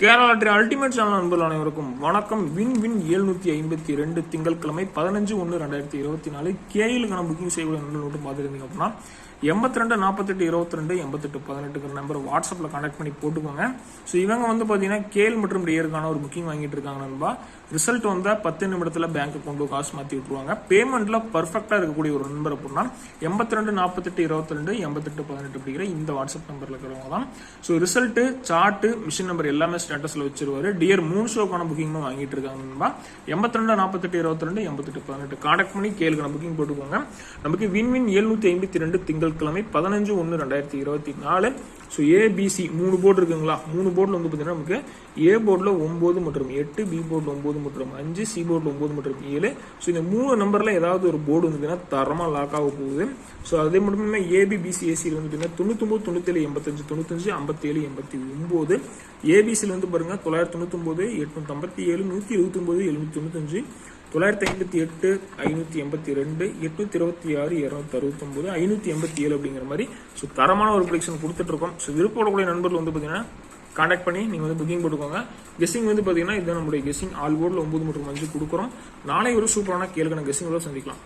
Kerala lottery ultimate channel நண்பர்கள் அனைவருக்கும் வணக்கம். வின் 752 திங்கட்கிழமை 15/1/2024 கேயிலுக்கான புக்கிங் செய்யக்கூடிய நண்பர்கள் மட்டும் பார்த்துருந்தீங்க அப்படின்னா 82 48 22 88 18 நம்பர் வாட்ஸ்அப்ல கான்டாக்ட் பண்ணி போட்டுக்கோங்க. ஸோ இவங்க வந்து பார்த்தீங்கன்னா கேல் மற்றும் டியருக்கான ஒரு புக்கிங் வாங்கிட்டு இருக்காங்க நண்பா. ரிசல்ட் வந்தா 10 நிமிடத்துல பேங்க் அக்கௌண்ட் காசு மாத்தி விட்டுருவாங்க. பேமெண்ட்ல பர்ஃபெக்டா இருக்கக்கூடிய ஒரு நம்பர் அப்படின்னா 82 48 22 88 18 அப்படிங்கிற இந்த வாட்ஸ்அப் நம்பர்ல இருக்கிறவங்க தான். So result chart machine number எல்லாமே ஸ்டேட்டஸ்ல வச்சிருவாரு. டியர் 3 ஷோக்கான புக்கிங் வாங்கிட்டு இருக்காங்க நண்பா. 82 48 22 88 18 கான்டாக்ட் பண்ணி கேளுக்கான புக்கிங் போட்டுக்கோங்க. நமக்கு வின் 752 திங்கட்கிழமை 15/1/2024. ஸோ ஏபிசி 3 போர்டு இருக்குங்களா? 3 போர்டில் வந்து பார்த்தீங்கன்னா நமக்கு ஏ போர்டில் 9 மற்றும் 8, பி போர்டில் 9 மற்றும் 5, சி போர்டில் 9 மற்றும் 7. ஸோ இந்த 3 நம்பர்ல ஏதாவது ஒரு போர்டு வந்து பார்த்தீங்கன்னா தரமாக லாக் ஆக போகுது. ஸோ அதே மட்டுமே ஏபி பிசி ஏசியில் வந்து பார்த்தீங்கன்னா 99 97 85 95 57 89. ஏபிசியில் வந்து பாருங்க 999 857 129 795 958 582 826 269 587 அப்படிங்கிற மாதிரி ஸோ தரமான ஒரு ப்ரொடிக்ஷன் கொடுத்துட்டு இருக்கோம். ஸோ விருப்பப்படக்கூடிய நண்பர்கள் வந்து பார்த்தீங்கன்னா கான்டாக்ட் பண்ணி நீங்கள் வந்து புக்கிங் போட்டுக்கோங்க. கெஸ்ஸிங் வந்து பார்த்தீங்கன்னா இதுதான் நம்மளுடைய கெஸ்ஸிங். ஆல் போர்டில் 9 மற்றும் 5 கொடுக்குறோம். நாளை ஒரு சூப்பரான கேளுக்கான கெஸ்ஸிங்கோட சந்திக்கலாம்.